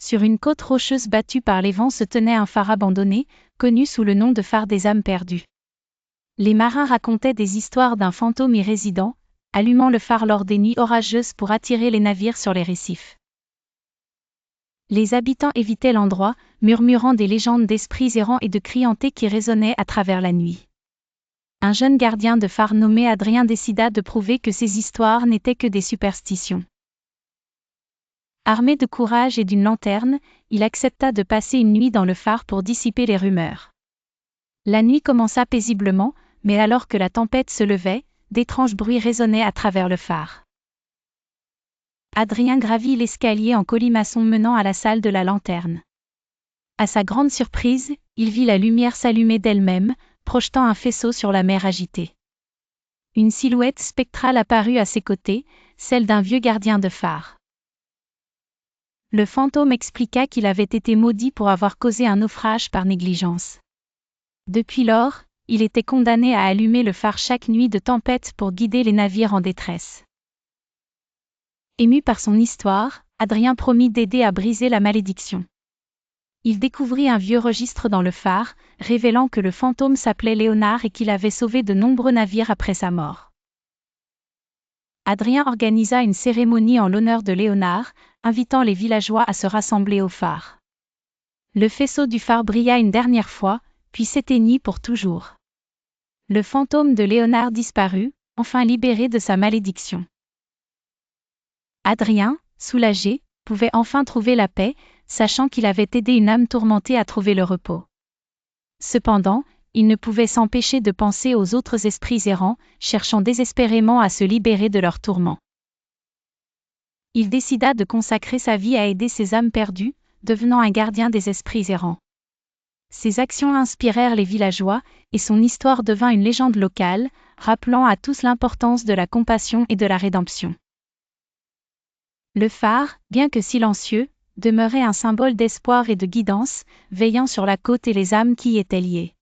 Sur une côte rocheuse battue par les vents se tenait un phare abandonné, connu sous le nom de phare des âmes perdues. Les marins racontaient des histoires d'un fantôme y résidant, allumant le phare lors des nuits orageuses pour attirer les navires sur les récifs. Les habitants évitaient l'endroit, murmurant des légendes d'esprits errants et de cris hantés qui résonnaient à travers la nuit. Un jeune gardien de phare nommé Adrien décida de prouver que ces histoires n'étaient que des superstitions. Armé de courage et d'une lanterne, il accepta de passer une nuit dans le phare pour dissiper les rumeurs. La nuit commença paisiblement, mais alors que la tempête se levait, d'étranges bruits résonnaient à travers le phare. Adrien gravit l'escalier en colimaçon menant à la salle de la lanterne. À sa grande surprise, il vit la lumière s'allumer d'elle-même, projetant un faisceau sur la mer agitée. Une silhouette spectrale apparut à ses côtés, celle d'un vieux gardien de phare. Le fantôme expliqua qu'il avait été maudit pour avoir causé un naufrage par négligence. Depuis lors, il était condamné à allumer le phare chaque nuit de tempête pour guider les navires en détresse. Ému par son histoire, Adrien promit d'aider à briser la malédiction. Il découvrit un vieux registre dans le phare, révélant que le fantôme s'appelait Léonard et qu'il avait sauvé de nombreux navires après sa mort. Adrien organisa une cérémonie en l'honneur de Léonard, invitant les villageois à se rassembler au phare. Le faisceau du phare brilla une dernière fois, puis s'éteignit pour toujours. Le fantôme de Léonard disparut, enfin libéré de sa malédiction. Adrien, soulagé, pouvait enfin trouver la paix, sachant qu'il avait aidé une âme tourmentée à trouver le repos. Cependant, il ne pouvait s'empêcher de penser aux autres esprits errants, cherchant désespérément à se libérer de leurs tourments. Il décida de consacrer sa vie à aider ces âmes perdues, devenant un gardien des esprits errants. Ses actions inspirèrent les villageois, et son histoire devint une légende locale, rappelant à tous l'importance de la compassion et de la rédemption. Le phare, bien que silencieux, demeurait un symbole d'espoir et de guidance, veillant sur la côte et les âmes qui y étaient liées.